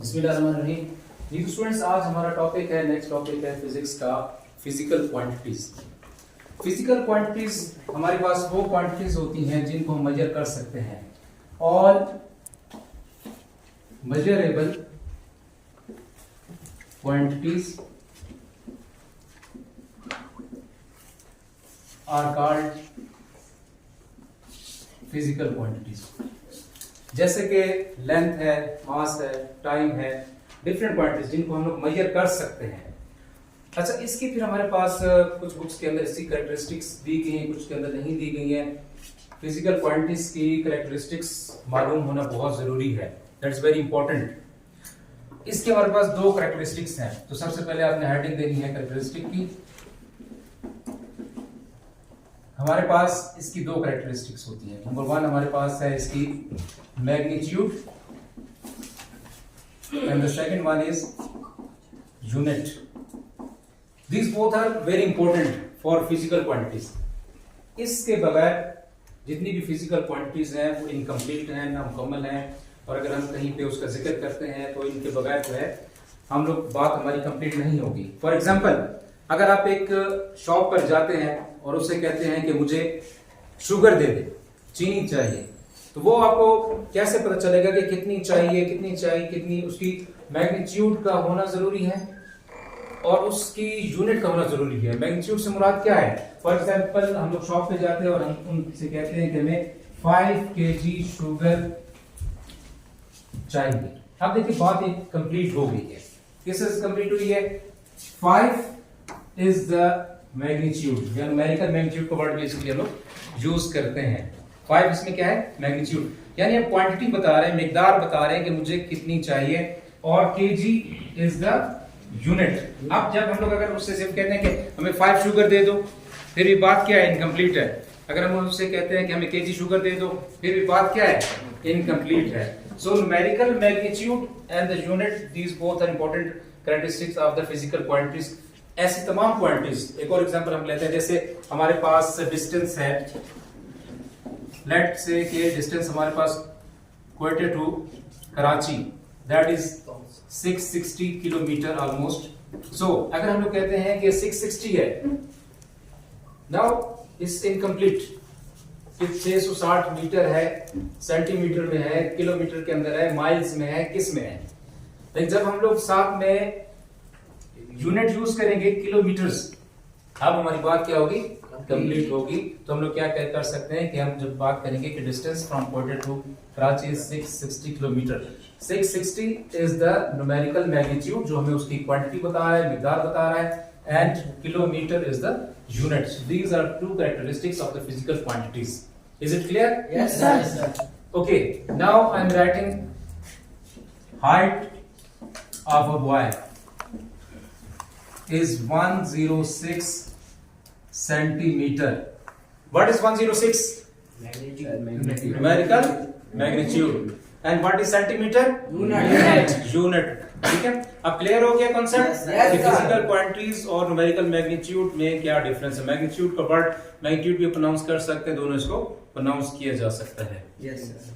बिस्मिल्लाहिर्रहमानिर्रहीम। जी तो स्टूडेंट्स, आज हमारा टॉपिक है, नेक्स्ट टॉपिक है फिजिक्स का फिजिकल क्वांटिटीज। फिजिकल क्वांटिटीज हमारे पास वो क्वांटिटीज होती हैं जिनको हम मेजर कर सकते हैं। All measurable quantities are called physical quantities. जैसे कि लेंथ है, मास है, टाइम है, डिफरेंट क्वांटिटीज जिनको हम लोग मेजर कर सकते हैं। अच्छा, इसकी फिर हमारे पास कुछ बुक्स के अंदर इसकी कैरेक्टरिस्टिक्स दी गई हैं, कुछ के अंदर नहीं दी गई हैं। फिजिकल क्वांटिटीज की कैरेक्टरिस्टिक्स मालूम होना बहुत जरूरी है, दैट्स वेरी इंपॉर्टेंट। इसके हमारे पास दो कैरेक्टरिस्टिक्स हैं। तो सबसे पहले आपने हेडिंग देनी है कैरेक्टरिस्टिक की। हमारे पास इसकी दो कैरेक्टरिस्टिक्स होती हैं। नंबर वन हमारे पास है इसकी magnitude and the second one is unit. These both are very important for physical quantities. इसके बगैर जितनी भी फिजिकल क्वांटिटीज हैं वो इनकम्प्लीट हैं, नामुकम्मल हैं, और अगर हम कहीं पे उसका जिक्र करते हैं तो इनके बगैर जो है हम लोग बात हमारी कंप्लीट नहीं होगी। फॉर एग्जांपल, अगर आप एक शॉप पर जाते हैं और उससे कहते हैं कि मुझे शुगर दे दे, चीनी चाहिए, तो वो आपको कैसे पता चलेगा कि कितनी चाहिए, कितनी उसकी मैग्नीट्यूड का होना जरूरी है और उसकी यूनिट का होना जरूरी है। मैग्नीट्यूड से मुराद क्या है? फॉर एग्जांपल, हम लोग शॉप पे जाते हैं और हम उनसे कहते हैं कि हमें 5 kg शुगर चाहिए। अब देखिए बात एक कंप्लीट हो गई है। किससे कंप्लीट हुई है? 5 इज द मैग्नीट्यूड, या न्यूमेरिकल मैग्नीट्यूड का वर्ड बेसिकली हम लोग यूज करते हैं। 5 इसमें क्या है? मैग्नीट्यूड, यानी हम क्वांटिटी बता रहे हैं, मिकदार बता रहे हैं कि मुझे कितनी चाहिए, और kg इज द यूनिट। अब जब हम लोग अगर उससे सिर्फ कहते हैं कि हमें 5 शुगर दे दो, फिर भी बात क्या है? इनकम्प्लीट है। अगर हम उससे कहते हैं कि हमें kg शुगर दे दो, फिर भी बात क्या है? इनकम्प्लीट है। So numerical magnitude and the unit, these both are important characteristics of the physical quantities. ऐसी तमाम क्वांटिटीज, एक और एग्जांपल हम लेते हैं। जैसे हमारे पास डिस्टेंस है, लेट से कि डिस्टेंस हमारे पास Quetta to Karachi, that is 660 kilometre almost. So अगर हम लोग कहते हैं कि 660 है, नाउ इट्स इनकम्प्लीट। 660 मीटर है, सेंटीमीटर में है, किलोमीटर के अंदर है, माइल्स में है, किस में है? लेकिन जब हम लोग साथ में यूनिट यूज करेंगे किलोमीटर्स, अब हमारी बात क्या होगी? कंप्लीट होगी। तो हम लोग क्या कर सकते हैं कि हम जब बात करेंगे कि distance from Quetta to Karachi is 660 kilometre. 660 is the numerical magnitude, जो हमें उसकी क्वांटिटी बता रहा है, मिकदार बता रहा है, and kilometre is the unit. These are two characteristics of the physical quantities. Is it clear? Yes, sir. Okay, now I'm writing height of a boy is 106 centimeter. What is 106? Numerical magnitude. And what is centimeter? Unit. ठीक है, अब clear हो गया concept कि physical quantities और numerical magnitude में क्या difference है। मैग्नीट्यूड का वर्ड मैग्नीट्यूड भी प्रोनाउंस कर सकते हैं, दोनों इसको प्रोनाउंस किया जा सकता है। Yes, sir.